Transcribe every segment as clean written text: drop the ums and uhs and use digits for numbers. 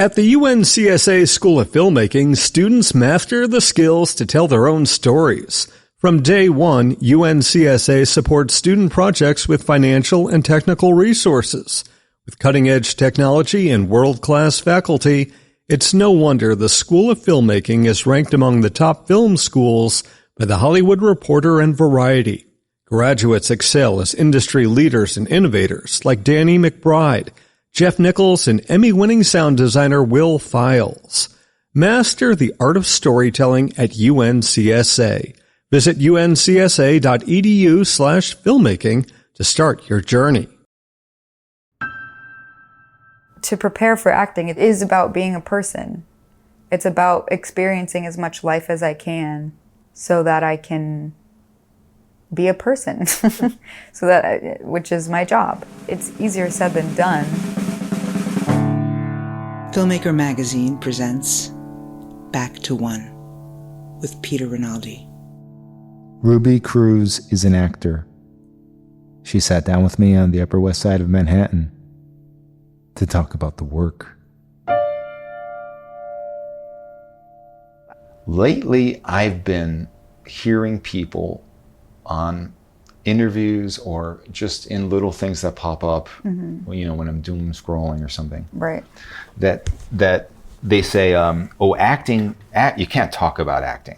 At the UNCSA School of Filmmaking, students master the skills to tell their own stories. From day one, UNCSA supports student projects with financial and technical resources. With cutting-edge technology and world-class faculty, it's no wonder the School of Filmmaking is ranked among the top film schools by The Hollywood Reporter and Variety. Graduates excel as industry leaders and innovators like Danny McBride, Jeff Nichols, and Emmy-winning sound designer Will Files. Master the art of storytelling at UNCSA. Visit uncsa.edu/filmmaking to start your journey. To prepare for acting, it is about being a person. It's about experiencing as much life as I can so that I can be a person, which is my job. It's easier said than done. Filmmaker Magazine presents Back to One with Peter Rinaldi. Ruby Cruz is an actor. She sat down with me on the Upper West Side of Manhattan to talk about the work. Lately, I've been hearing people on interviews or just in little things that pop up, when I'm doom scrolling or something. Right. That they say, acting, you can't talk about acting.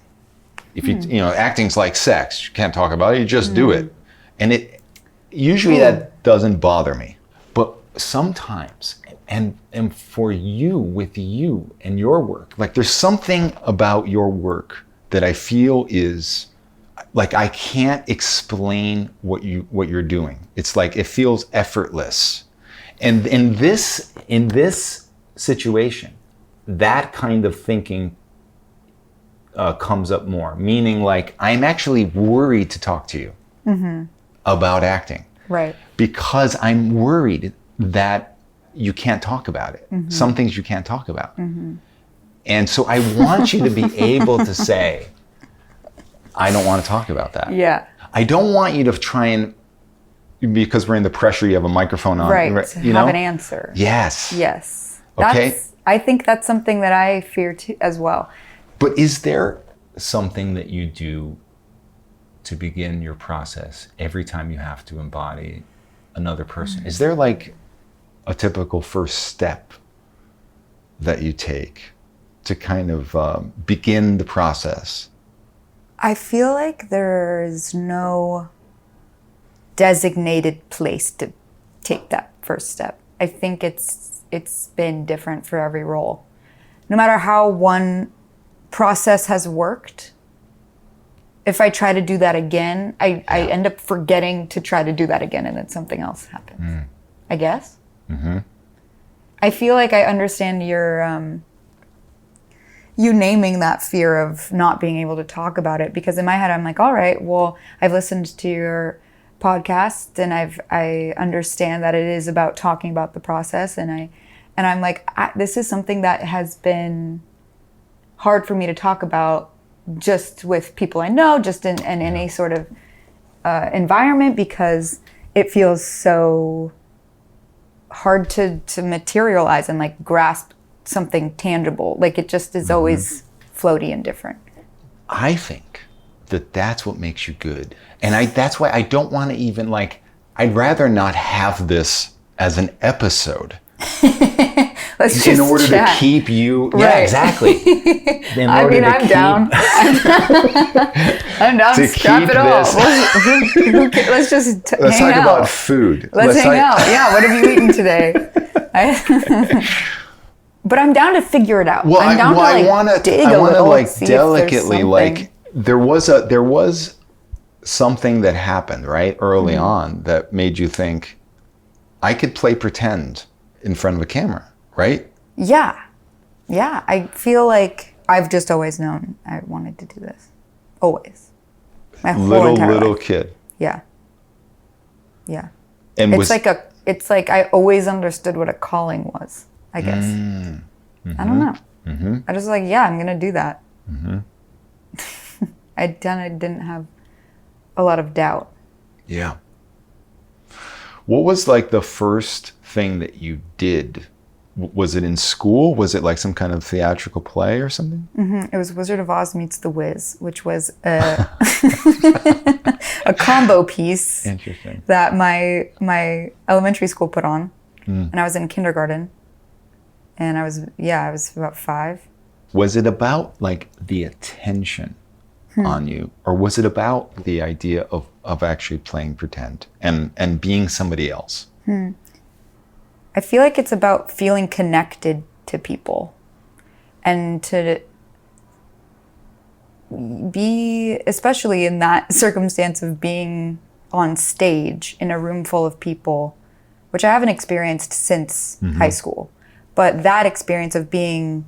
If acting's like sex, you can't talk about it, you just do it. And it usually that doesn't bother me. But sometimes, and for you, with you and your work, like there's something about your work that I feel is like I can't explain what you're doing. It's like it feels effortless. And in this situation, that kind of thinking comes up more. Meaning, like I'm actually worried to talk to you about acting, right? Because I'm worried that you can't talk about it. Some things you can't talk about, and so I want you to be able to say, I don't want to talk about that. Yeah. I don't want you to try and, because we're in the pressure, you have a microphone on. Right, have an answer. Yes. Yes. Okay. I think that's something that I fear too, as well. But is there something that you do to begin your process every time you have to embody another person? Is there like a typical first step that you take to kind of begin the process? I feel like there's no designated place to take that first step. I think it's been different for every role. No matter how one process has worked, if I try to do that again, I end up forgetting to try to do that again, and then something else happens. I guess. I feel like I understand you naming that fear of not being able to talk about it, because in my head I'm like, all right, well, I've listened to your podcast and I understand that it is about talking about the process, and I'm like, this is something that has been hard for me to talk about just with people I know, just in any sort of environment, because it feels so hard to materialize and like grasp something tangible. Like it just is always floaty and different. I think that that's what makes you good. And that's why I don't want to even I'd rather not have this as an episode. Let's just in order chat. To keep you, right. Yeah, exactly. I'm down. I'm down. To Scrap keep it all. Let's just let's hang talk out. about food. Let's hang out. Yeah, what have you eaten today? But I'm down to figure it out. Well, I'm down I want to delicately there was something that happened right early on that made you think I could play pretend in front of a camera, right? Yeah. I feel like I've just always known I wanted to do this. Always. My whole entire little life. kid. Yeah. And it's like I always understood what a calling was, I guess. I don't know. I just like, I'm going to do that. I didn't have a lot of doubt. Yeah. What was like the first thing that you did Was it in school? Was it like some kind of theatrical play or something? It was Wizard of Oz meets The Wiz, which was a combo piece Interesting. that my elementary school put on. And I was in kindergarten. And I was about 5. Was it about like the attention on you, or was it about the idea of actually playing pretend and being somebody else? I feel like it's about feeling connected to people and to be, especially in that circumstance of being on stage in a room full of people, which I haven't experienced since high school. But that experience of being,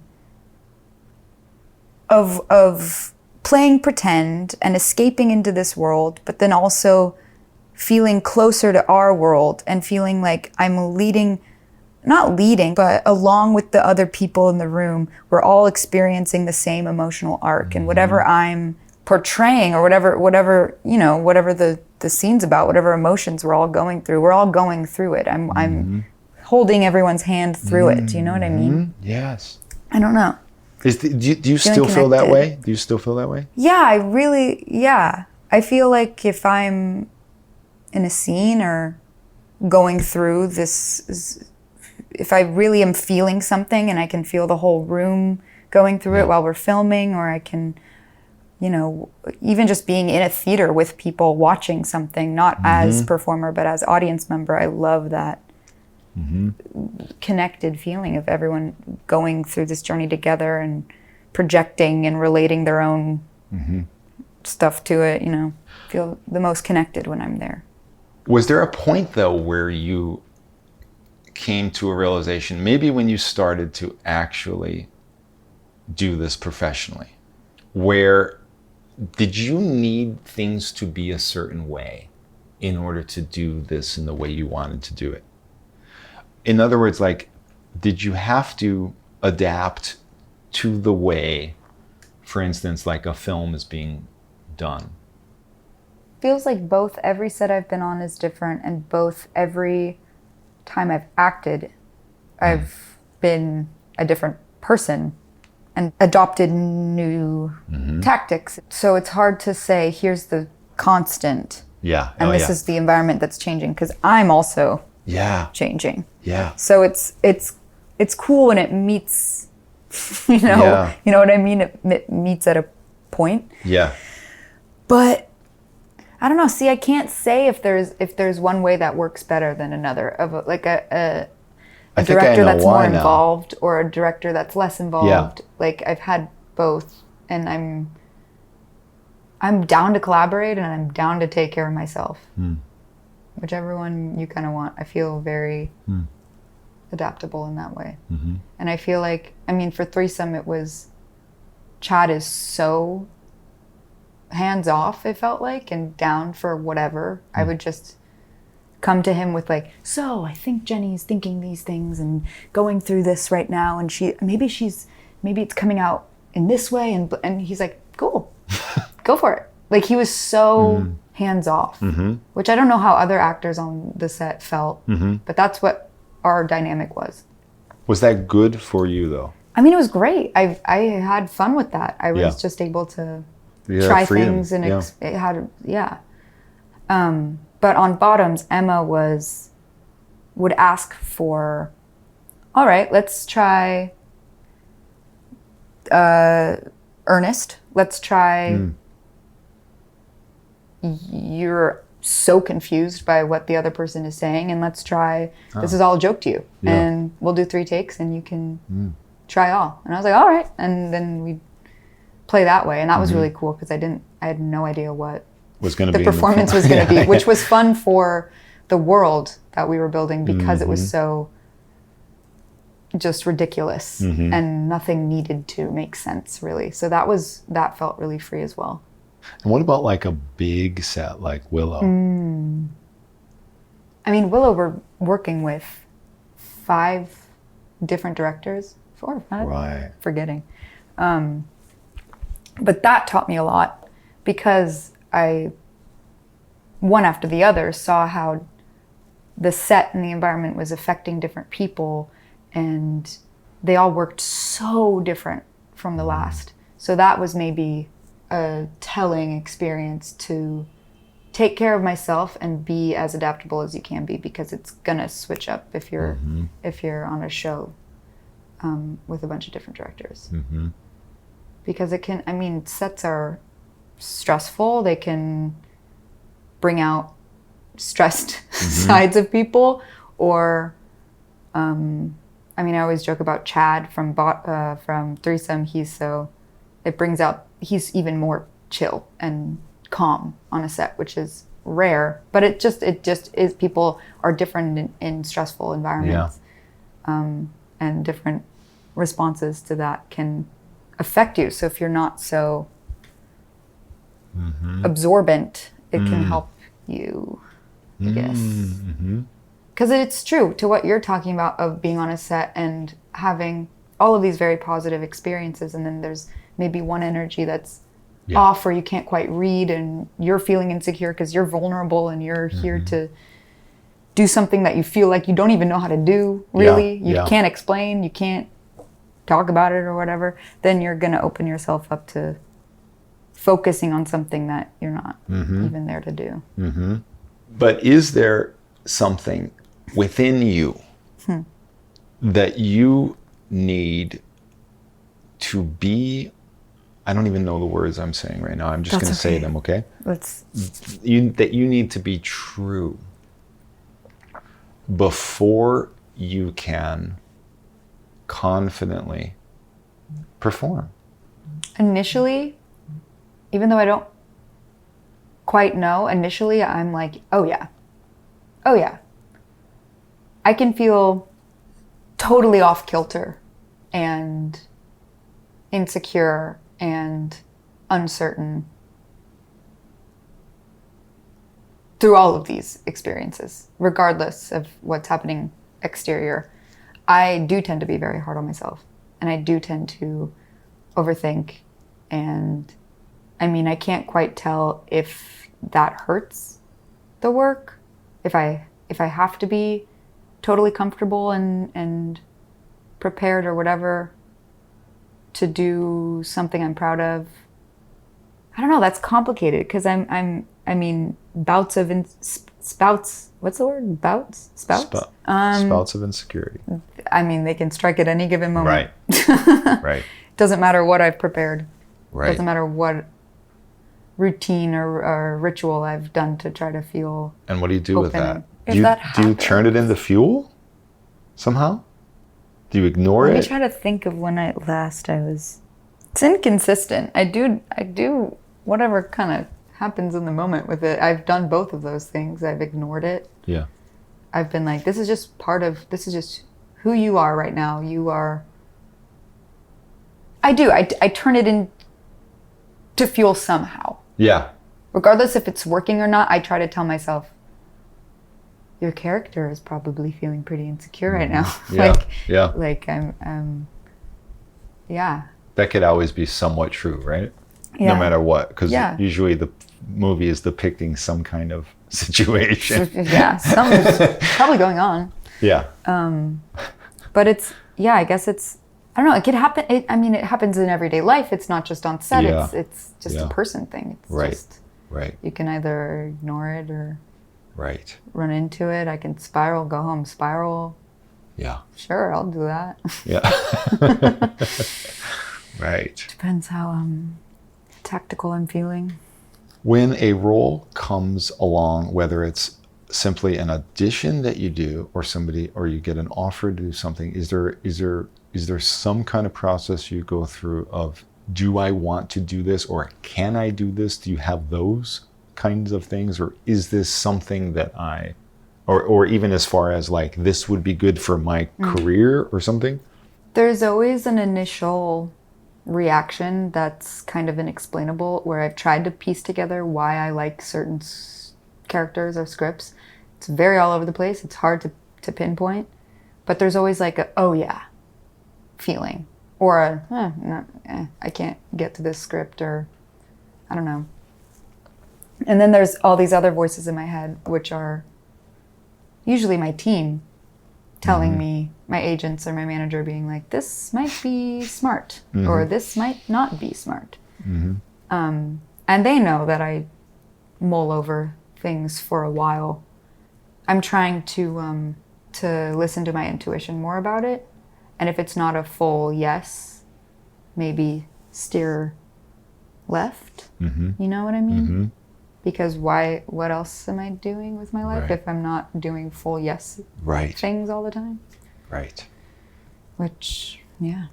of playing pretend and escaping into this world, but then also feeling closer to our world and feeling like I'm not leading, but along with the other people in the room, we're all experiencing the same emotional arc. And whatever I'm portraying or whatever the scene's about, whatever emotions we're all going through it. I'm holding everyone's hand through it. You know what I mean? Yes. I don't know. Do you still feel that way? Do you still feel that way? Yeah, I feel like if I'm in a scene or going through this, if I really am feeling something and I can feel the whole room going through it while we're filming, or I can, even just being in a theater with people watching something, not as performer, but as audience member, I love that connected feeling of everyone going through this journey together and projecting and relating their own stuff to it, feel the most connected when I'm there. Was there a point though where you came to a realization, maybe when you started to actually do this professionally, where did you need things to be a certain way in order to do this in the way you wanted to do it? In other words, like, did you have to adapt to the way, for instance, like a film is being done? Feels like both. Every set I've been on is different, and both every time I've acted, I've been a different person and adopted new tactics. So it's hard to say, here's the constant. Yeah. And this is the environment that's changing, because I'm also changing. Yeah. So it's cool when it meets, you know what I mean? It meets at a point. Yeah. But I don't know. See, I can't say if there's one way that works better than another. Of a director that's more involved or a director that's less involved. Yeah. Like, I've had both, and I'm down to collaborate, and I'm down to take care of myself. Whichever one you kind of want. I feel very adaptable in that way. And I feel like, for Threesome, it was, Chad is so hands off, it felt like, and down for whatever. I would just come to him with like, so I think Jenny's thinking these things and going through this right now, and maybe it's coming out in this way, and he's like, cool, go for it. Like, he was so hands off, which I don't know how other actors on the set felt, but that's what our dynamic was. Was that good for you though? It was great. I had fun with that. I was just able to try things and it had. But on Bottoms, Emma would ask for, all right, let's try Ernest. Let's try, you're so confused by what the other person is saying, and let's try, this is all a joke to you. Yeah. And we'll do 3 takes and you can try all. And I was like, all right. And then we'd play that way. And that was really cool, because I had no idea what was going to be the performance was going to be, which was fun for the world that we were building, because it was so just ridiculous and nothing needed to make sense, really. So that felt really free as well. And what about like a big set like Willow? Willow, we're working with 5 different directors, 4 or 5, right? Forgetting. But that taught me a lot, because I, one after the other, saw how the set and the environment was affecting different people, and they all worked so different from the last. So that was maybe a telling experience to take care of myself and be as adaptable as you can be, because it's gonna switch up if you're on a show with a bunch of different directors. Because it can, I mean, sets are stressful. They can bring out stressed sides of people, or I mean, I always joke about Chad from Threesome. He's even more chill and calm on a set, which is rare, but it just is. People are different in stressful environments, and different responses to that can affect you. So if you're not so absorbent, it can help you, I guess. Because it's true to what you're talking about of being on a set and having all of these very positive experiences, and then there's maybe one energy that's off, or you can't quite read, and you're feeling insecure because you're vulnerable and you're here to do something that you feel like you don't even know how to do, really. You can't explain, you can't talk about it or whatever. Then you're going to open yourself up to focusing on something that you're not even there to do. But is there something within you that you need to be, I don't even know the words I'm saying right now. I'm just going to say them, okay? That you need to be true before you can confidently perform. Initially, even though I don't quite know, initially I'm like, oh yeah. I can feel totally off kilter and insecure and uncertain through all of these experiences, regardless of what's happening exterior. I do tend to be very hard on myself, and I do tend to overthink, and I mean, I can't quite tell if that hurts the work, if I have to be totally comfortable and prepared or whatever to do something I'm proud of. I don't know, that's complicated, because I mean, bouts of spouts. What's the word? Bouts? Spouts? Spouts of insecurity. I mean, they can strike at any given moment. Right. Doesn't matter what I've prepared. Right. Doesn't matter what routine or ritual I've done to try to feel. And what do you do with that? If Do that you turn it into fuel somehow? Do you ignore it? Let me try to think of when I was. It's inconsistent. I do whatever kind of happens in the moment with it. I've done both of those things. I've ignored it. Yeah. I've been like, this is just who you are right now. You are. I turn it in to fuel somehow. Yeah. Regardless if it's working or not, I try to tell myself, your character is probably feeling pretty insecure right now. Like I'm. That could always be somewhat true, right? Yeah. No matter what, because usually the movie is depicting some kind of situation. Something's probably going on. Yeah. But I guess it's, I don't know, it could happen. It happens in everyday life. It's not just on set. Yeah. It's just a person thing. It's right. You can either ignore it or run into it. I can go home, spiral. Yeah. Sure, I'll do that. Yeah. Right. Depends how tactical I'm feeling. When a role comes along, whether it's simply an audition that you do or you get an offer to do something, is there some kind of process you go through of, do I want to do this, or can I do this? Do you have those kinds of things, or is this something that or even as far as like, this would be good for my career or something? There's always an initial reaction that's kind of inexplainable, where I've tried to piece together why I like certain characters or scripts. It's very all over the place. It's hard to pinpoint, but there's always like a, oh yeah, feeling, or I can't get to this script, or I don't know. And then there's all these other voices in my head, which are usually my team, telling me, my agents or my manager being like, this might be smart or this might not be smart. And they know that I mull over things for a while. I'm trying to listen to my intuition more about it. And if it's not a full yes, maybe steer left. You know what I mean? Because what else am I doing with my life if I'm not doing full yes things all the time? Right. Which, yeah.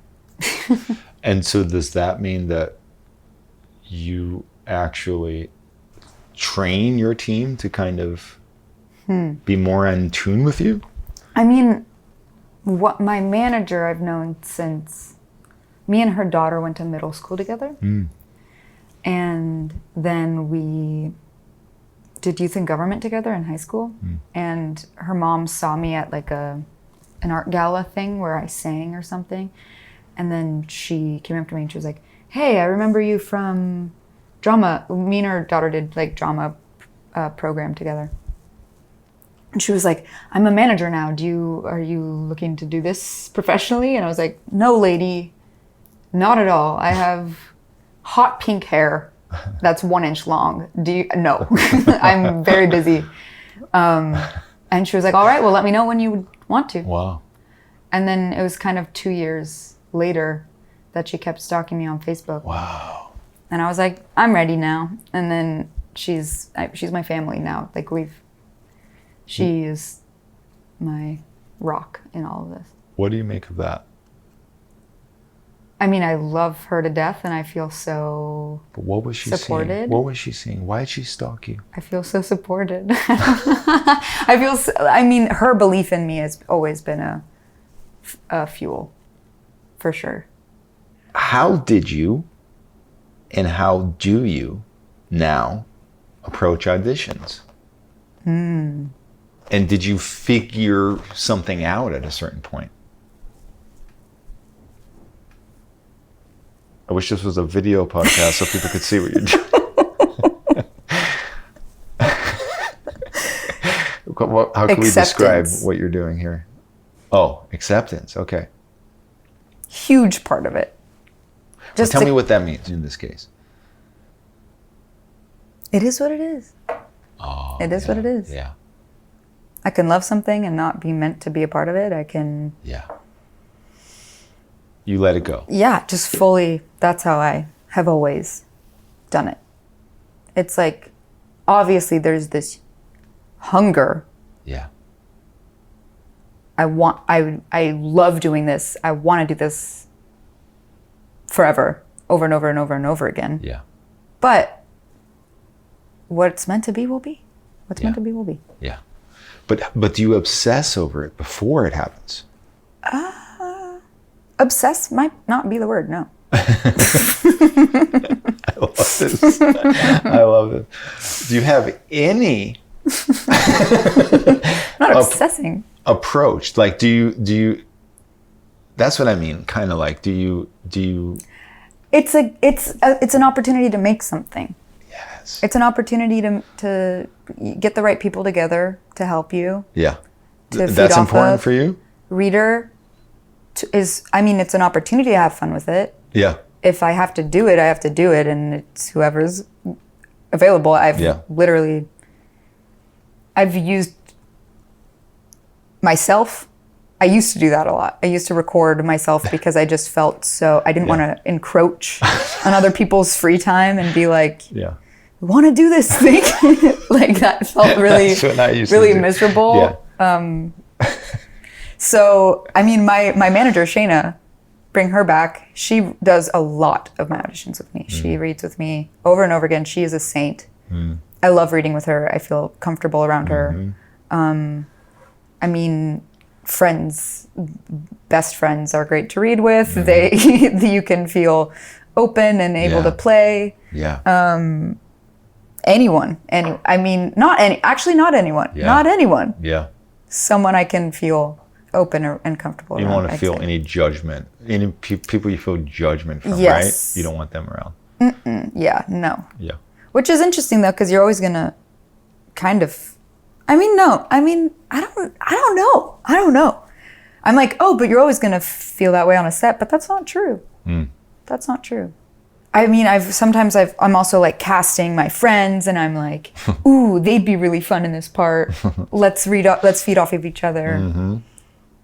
And so does that mean that you actually train your team to kind of be more in tune with you? I mean, what my manager I've known since me and her daughter went to middle school together. And then we did youth and government together in high school. And her mom saw me at like an art gala thing where I sang or something. And then she came up to me and she was like, hey, I remember you from drama. Me and her daughter did like drama program together. And she was like, I'm a manager now. Are you looking to do this professionally? And I was like, no, lady, not at all. I have hot pink hair that's 1 inch long. No, I'm very busy. And she was like, all right, well, let me know when you want to. Wow. And then it was kind of 2 years later that she kept stalking me on Facebook. Wow. And I was like, I'm ready now. And then she's my family now. Like she is my rock in all of this. What do you make of that? I mean, I love her to death, and I feel so But what was she supported. saying? What was she saying? Why did she stalk you? I feel so supported. Her belief in me has always been a fuel, for sure. How did you and how do you now approach auditions? And did you figure something out at a certain point? I wish this was a video podcast so people could see what you're doing. How can we describe what you're doing here? Oh, acceptance. Okay. Huge part of it. Just tell me what that means in this case. It is what it is. Oh, it is what it is. Yeah. I can love something and not be meant to be a part of it. I can... Yeah. You let it go. Yeah, just fully. That's how I have always done it. It's like, obviously there's this hunger. Yeah. I love doing this. I want to do this forever, over and over and over and over again. Yeah. But what's meant to be will be. What's meant to be will be. Yeah. But do you obsess over it before it happens? Obsess might not be the word, no. I love this. I love this. Do you have any not obsessing approach? Like, do you that's what I mean, kind of like, do you it's an opportunity to make something. Yes. It's an opportunity to get the right people together to help you. Yeah. That's important for you? Reader it's an opportunity to have fun with it. Yeah. If I have to do it, I have to do it, and it's whoever's available. I've used myself. I used to do that a lot. I used to record myself because I just felt so, I didn't want to encroach on other people's free time and be like, we want to do this thing. Like that felt really, really miserable. Yeah. So, I mean, my manager, Shayna, bring her back. She does a lot of my auditions with me. She reads with me over and over again. She is a saint. I love reading with her. I feel comfortable around her. I mean, best friends are great to read with. You can feel open and able to play. Yeah. Not anyone. Yeah. Not anyone. Yeah. Someone I can feel open and comfortable around. You don't want to feel any judgment. Any people you feel judgment from, right? You don't want them around. Yeah, no. Yeah. Which is interesting though, because you're always gonna kind of, I don't know. I'm like, oh, but you're always going to feel that way on a set, but that's not true. That's not true. I mean, I'm also like casting my friends, and I'm like, ooh, they'd be really fun in this part. Let's feed off of each other.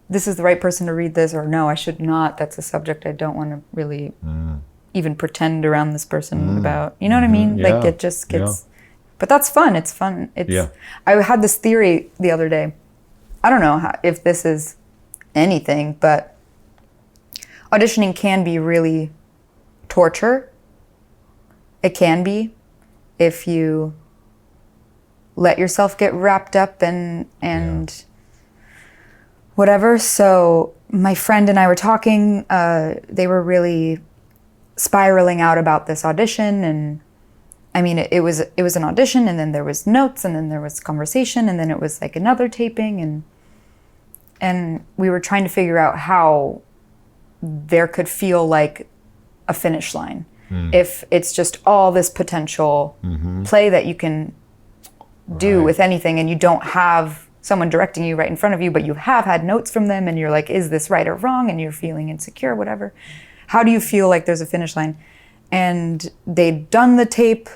This is the right person to read this, or no, I should not. That's a subject I don't want to really even pretend around this person about. You know what I mean? Yeah. Like it just gets, but that's fun. It's fun. I had this theory the other day. I don't know if this is anything, but auditioning can be really torture. It can be if you let yourself get wrapped up and whatever. So my friend and I were talking, they were really spiraling out about this audition. And I mean, it was an audition, and then there was notes, and then there was conversation, and then it was like another taping. And we were trying to figure out how there could feel like a finish line. If it's just all this potential play that you can do with anything, and you don't have someone directing you right in front of you, but you have had notes from them, and you're like, is this right or wrong? And you're feeling insecure, whatever. How do you feel like there's a finish line? And they'd done the tape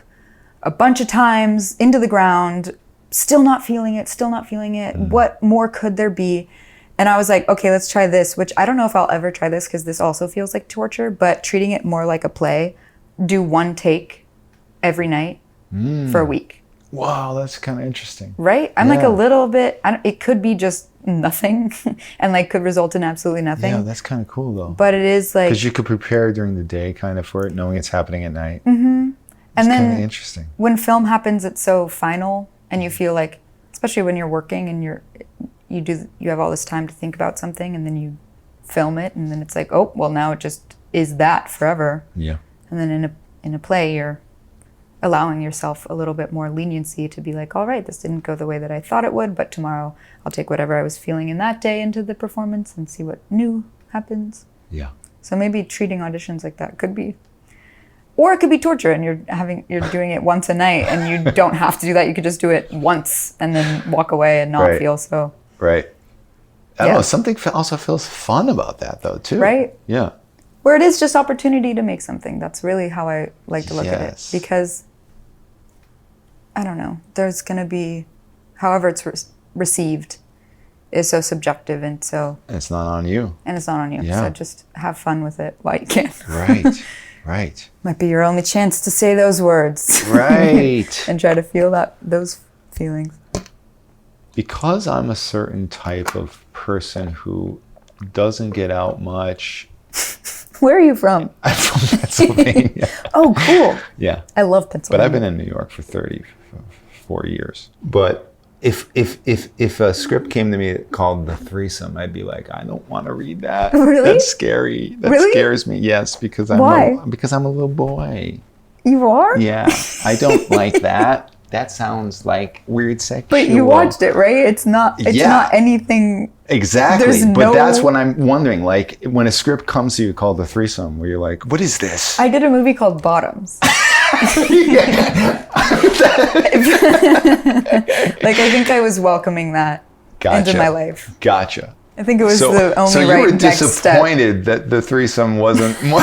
a bunch of times into the ground, still not feeling it. What more could there be? And I was like, okay, let's try this, which I don't know if I'll ever try this because this also feels like torture, but treating it more like a play. Do one take every night for a week. Wow, that's kind of interesting. Right? I'm like a little bit, it could be just nothing and like could result in absolutely nothing. Yeah, that's kind of cool though. But it is like... Because you could prepare during the day kind of for it, knowing it's happening at night. And then kind of interesting. When film happens, it's so final, and you feel like, especially when you're working and you have all this time to think about something, and then you film it, and then it's like, oh, well, now it just is that forever. Yeah. And then in a play, you're allowing yourself a little bit more leniency to be like, all right, this didn't go the way that I thought it would, but tomorrow I'll take whatever I was feeling in that day into the performance and see what new happens. Yeah. So maybe treating auditions like that could be, or it could be torture, and you're doing it once a night, and you don't have to do that. You could just do it once and then walk away and not feel so. Right. I don't know. Something also feels fun about that, though, too. Right? Yeah. Where it is just opportunity to make something. That's really how I like to look at it. Because, I don't know, there's going to be, however it's received is so subjective, and so... It's not on you. And it's not on you. Yeah. So just have fun with it while you can. Right. Right. Might be your only chance to say those words. Right. And try to feel those feelings. Because I'm a certain type of person who doesn't get out much. Where are you from? I'm from Pennsylvania. Oh, cool. Yeah. I love Pennsylvania. But I've been in New York for 34 years. But if a script came to me called The Threesome, I'd be like, I don't want to read that. Really? That's scary. That really? scares me. Yes, because I'm a little boy. You are? Yeah. I don't like that. That sounds like weird sexual. But you watched it, right? It's not anything. Exactly. But that's what I'm wondering. Like when a script comes to you called The Threesome, where you're like, what is this? I did a movie called Bottoms. Like I think I was welcoming that into my life. Gotcha. I think it was the only right next step. So you were disappointed that The Threesome wasn't more,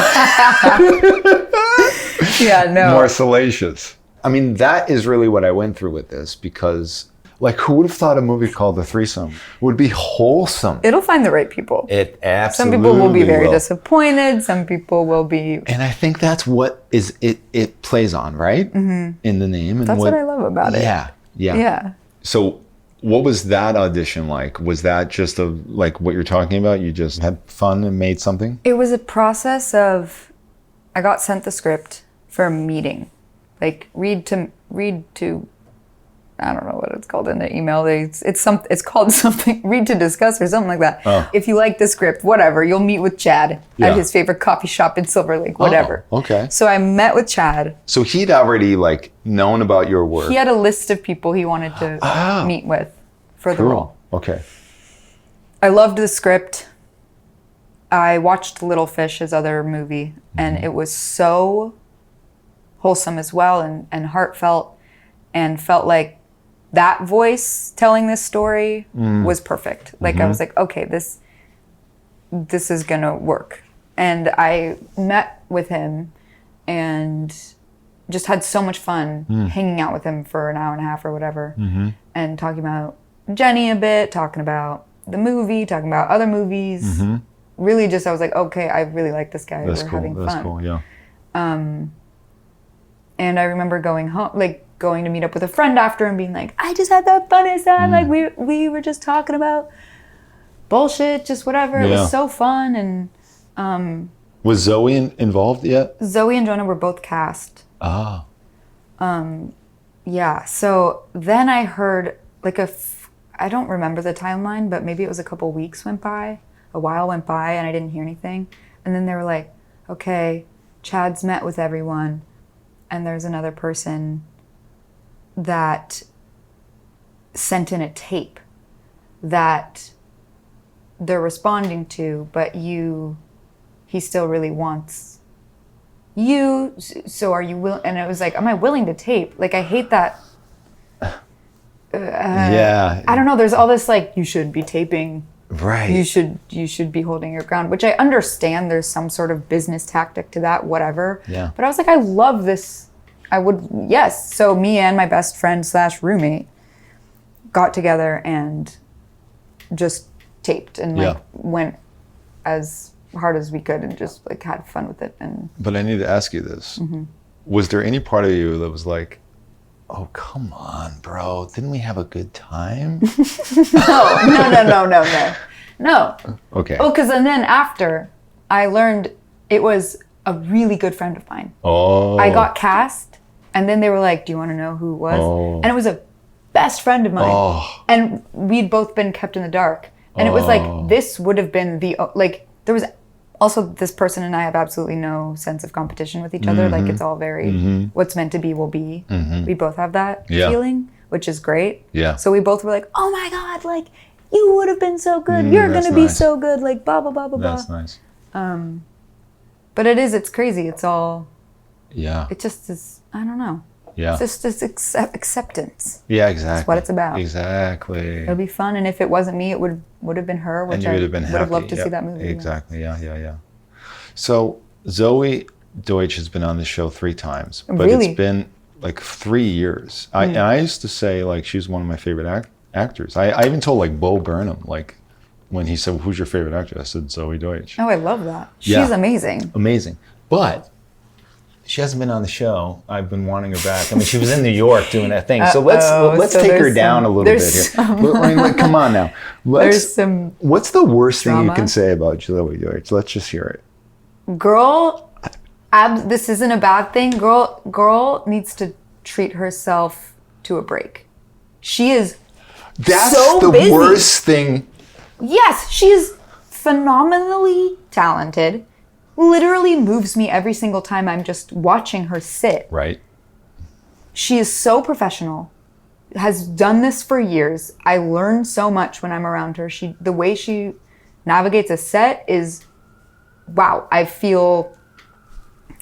more salacious. I mean, that is really what I went through with this, because like who would have thought a movie called The Threesome would be wholesome? It'll find the right people. It absolutely Some people will be very disappointed. Some people will be... And I think that's what it plays on, right? Mm-hmm. In the name. And that's what I love about it. Yeah. Yeah. So what was that audition like? Was that just like what you're talking about? You just had fun and made something? It was a process of, I got sent the script for a meeting. Like read to I don't know what it's called in the email. It's called something, read to discuss or something like that. Oh. If you like the script, whatever, you'll meet with Chad at his favorite coffee shop in Silver Lake, whatever. Oh, okay. So I met with Chad. So he'd already like known about your work. He had a list of people he wanted to meet with for the role. Okay. I loved the script. I watched Little Fish, his other movie, and it was so wholesome as well, and heartfelt, and felt like that voice telling this story was perfect. Like I was like, okay, this this is gonna work. And I met with him and just had so much fun hanging out with him for an hour and a half or whatever, and talking about Jenny a bit, talking about the movie, talking about other movies. Really just, I was like, okay, I really like this guy. That's We're cool. having fun. That's cool, yeah. And I remember going home, like going to meet up with a friend after and being like, I just had the funnest time. Like we were just talking about bullshit, just whatever. It was so fun. And was Zoey involved yet? Zoey and Jonah were both cast. Ah. Yeah. So then I heard like I don't remember the timeline, but maybe it was a couple weeks went by, a while went by, and I didn't hear anything. And then they were like, okay, Chad's met with everyone, and there's another person that sent in a tape that they're responding to, but he still really wants you. So are you willing? And it was like, am I willing to tape? Like, I hate that. Yeah. I don't know. There's all this like, you should be taping. Right. You should be holding your ground, which I understand. There's some sort of business tactic to that, whatever. Yeah. But I was like, I love this. I would, yes. So me and my best friend / roommate got together and just taped and like went as hard as we could and just like had fun with it. And but I need to ask you this. Was there any part of you that was like, oh, come on, bro, didn't we have a good time? No. Okay. Oh, because and then after I learned it was a really good friend of mine. Oh. I got cast and then they were like, do you want to know who it was? Oh. And it was a best friend of mine. Oh. And we'd both been kept in the dark. And it was like, this would have been like, there was also this person and I have absolutely no sense of competition with each other. Like it's all very, what's meant to be will be. We both have that feeling, which is great. Yeah. So we both were like, oh my God, like you would have been so good. You're going to be so good. Like blah, blah, blah, blah, blah. That's nice. But it's crazy. It's all, Yeah. it just is, I don't know. Yeah. It's just this acceptance. Yeah, exactly. That's what it's about. Exactly. It'll be fun. And if it wasn't me, it would have been her, which And you I would have been happy. loved to see that movie. Exactly. Yeah. So Zoey Deutch has been on the show 3 times, but Really? it's been like 3 years. I used to say like she's one of my favorite actors. I even told like Bo Burnham, like when he said, who's your favorite actor? I said Zoey Deutch. Oh, I love that. Yeah. She's amazing. Amazing. But she hasn't been on the show. I've been wanting her back. I mean, she was in New York doing that thing. So let's take her down a little bit here. I mean, like, come on now. There's some What's the worst thing you drama. can say about Zoey Deutch? Let's just hear it. Girl, this isn't a bad thing. Girl needs to treat herself to a break. She is That's so the busy. worst thing. Yes, she is phenomenally talented. Literally moves me every single time I'm just watching her sit. Right. She is so professional, has done this for years. I learn so much when I'm around her. The way she navigates a set is, wow. I feel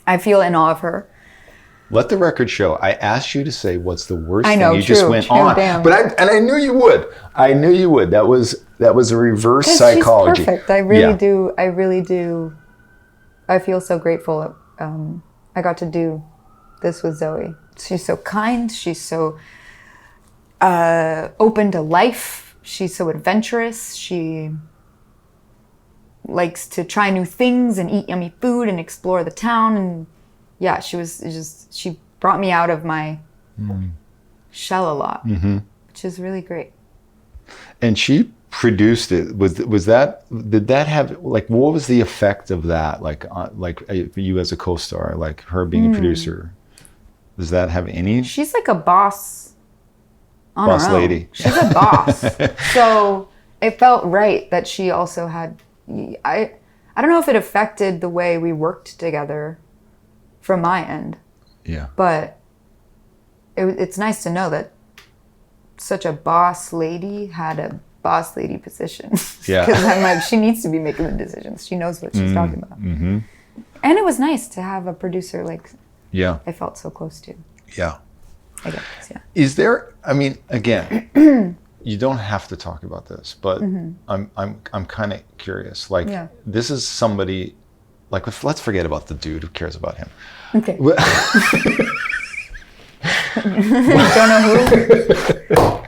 in awe of her. Let the record show. I asked you to say what's the worst I know, thing. You true, just went true, on. damn. But I knew you would. I knew you would. That was a reverse 'Cause psychology. she's perfect. I really do. I feel so grateful. I got to do this with Zoey. She's so kind. She's so open to life. She's so adventurous. She likes to try new things and eat yummy food and explore the town. And yeah, she brought me out of my shell a lot, which is really great. And she produced it. Did that have like, what was the effect of that? Like you as a co-star, like her being a producer, does that have any? She's like a boss on Boss her own. lady. She's a boss. So it felt right that she also had, I don't know if it affected the way we worked together from my end, Yeah. but it's nice to know that such a boss lady had a boss lady position. Yeah. Because I'm like, she needs to be making the decisions. She knows what she's talking about. Mm-hmm. And it was nice to have a producer like I felt so close to. Yeah. I guess, yeah. Is there, I mean, again, you don't have to talk about this, but I'm kind of curious. Like, this is somebody, like, let's forget about the dude. Who cares about him? Okay. Jonah who?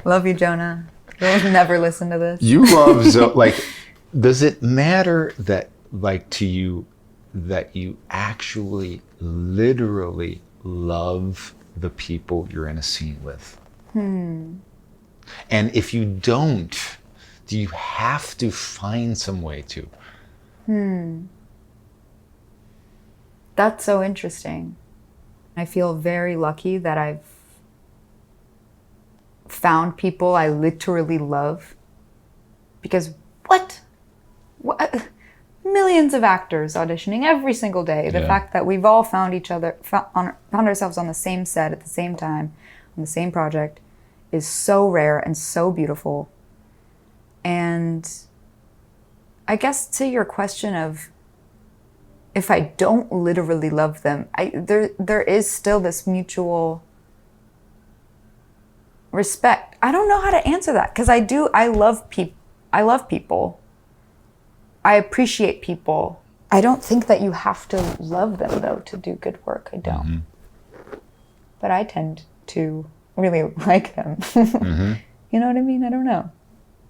Love you, Jonah. You'll never listen to this. You love like, does it matter that, like, to you, that you actually literally love the people you're in a scene with? And if you don't, do you have to find some way to? That's so interesting. I feel very lucky that I've found people I literally love. Because what? Millions of actors auditioning every single day. The fact that we've all found each other, found ourselves on the same set at the same time, on the same project, is so rare and so beautiful. And I guess to your question of, if I don't literally love them, there is still this mutual respect. I don't know how to answer that, because I love people. I appreciate people. I don't think that you have to love them, though, to do good work. I don't. But I tend to really like them. You know what I mean? I don't know.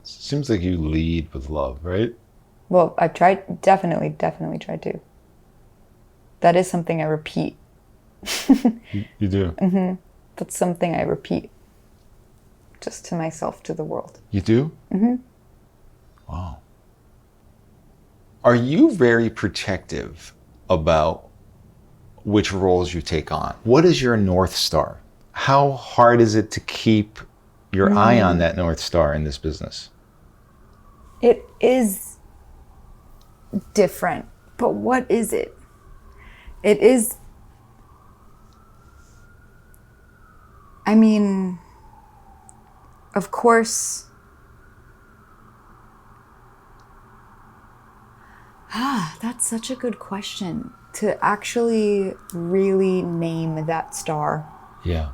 Seems like you lead with love, right? Well, I've tried, definitely tried to. That is something I repeat. You do? That's something I repeat. Just to myself, to the world. You do? Wow. Are you very protective about which roles you take on? What is your North Star? How hard is it to keep your eye on that North Star in this business? It is different, but what is it? It is, I mean, of course, that's such a good question. To actually really name that star. Yeah.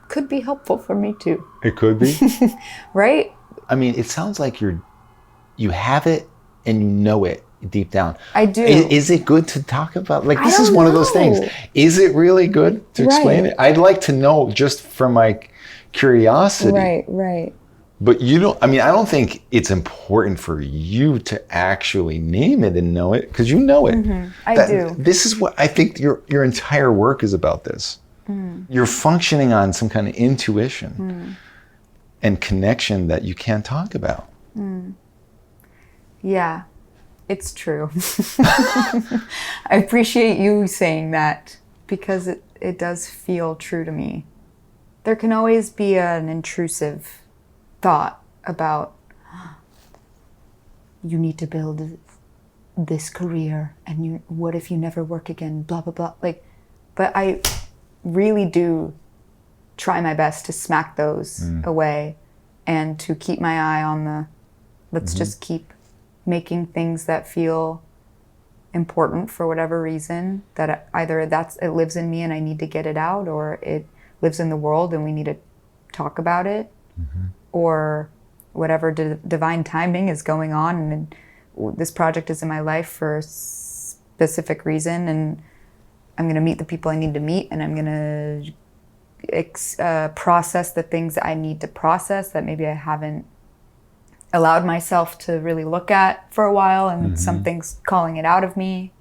Could be helpful for me too. It could be. Right? I mean, it sounds like you have it and you know it deep down. I do. Is it good to talk about? Like, this is one of those things. Is it really good to explain it? I'd like to know, just from my curiosity. Right. But you don't, I mean, I don't think it's important for you to actually name it and know it, because you know it. I do. This is what I think your entire work is about this. You're functioning on some kind of intuition and connection that you can't talk about. Yeah, it's true. I appreciate you saying that, because it does feel true to me. There can always be an intrusive thought about, you need to build this career, and what if you never work again, blah, blah, blah. Like, but I really do try my best to smack those away, and to keep my eye on let's just keep making things that feel important for whatever reason, that either it lives in me and I need to get it out, or it lives in the world and we need to talk about it, or whatever divine timing is going on, and this project is in my life for a specific reason, and I'm going to meet the people I need to meet, and I'm going to process the things that I need to process that maybe I haven't allowed myself to really look at for a while, and something's calling it out of me.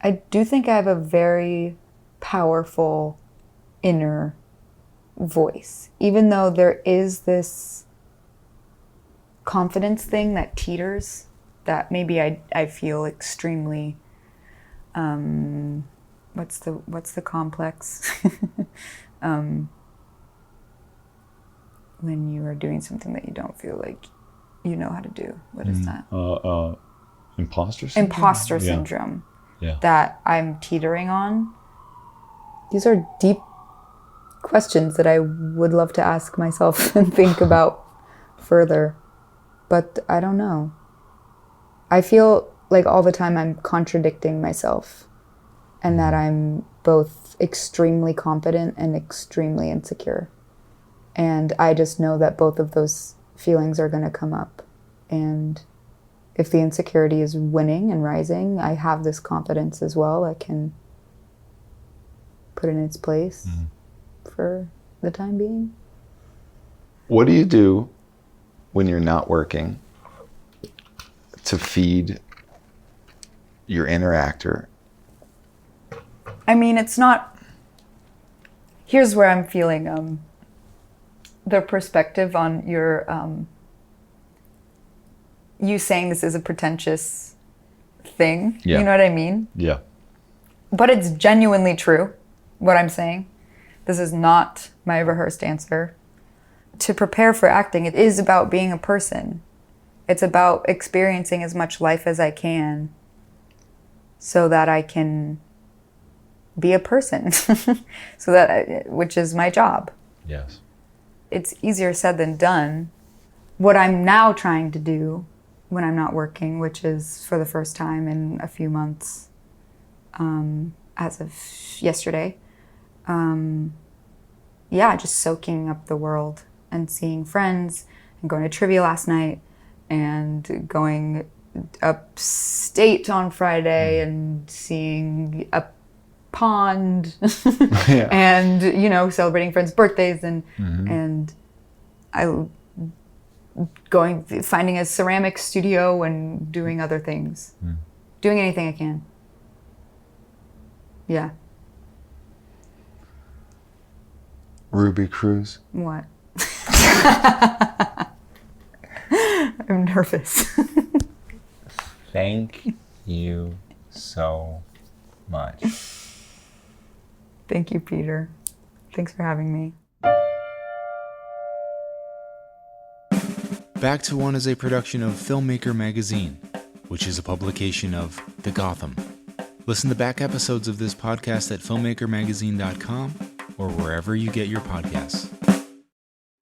I do think I have a very powerful inner voice, even though there is this confidence thing that teeters, that maybe I feel extremely, what's the complex? When you are doing something that you don't feel like you know how to do. What is that? Imposter syndrome? Imposter syndrome. Yeah. That I'm teetering on. These are deep questions that I would love to ask myself and think about further. But I don't know. I feel like all the time I'm contradicting myself, and that I'm both extremely confident and extremely insecure. And I just know that both of those feelings are going to come up. And if the insecurity is winning and rising, I have this confidence as well. I can put it in its place for the time being. What do you do when you're not working to feed your inner actor? I mean, it's not... Here's where I'm feeling the perspective on your... you saying this is a pretentious thing. Yeah. You know what I mean? Yeah. But it's genuinely true, what I'm saying. This is not my rehearsed answer. To prepare for acting, it is about being a person. It's about experiencing as much life as I can so that I can be a person, which is my job. Yes. It's easier said than done. What I'm now trying to do when I'm not working, which is for the first time in a few months, as of yesterday, just soaking up the world and seeing friends and going to trivia last night and going upstate on Friday and seeing a pond and, celebrating friends' birthdays and finding a ceramic studio and doing other things. Doing anything I can. Yeah. Ruby Cruz. What? I'm nervous. Thank you so much. Thank you, Peter. Thanks for having me. Back to One is a production of Filmmaker Magazine, which is a publication of The Gotham. Listen to back episodes of this podcast at filmmakermagazine.com or wherever you get your podcasts.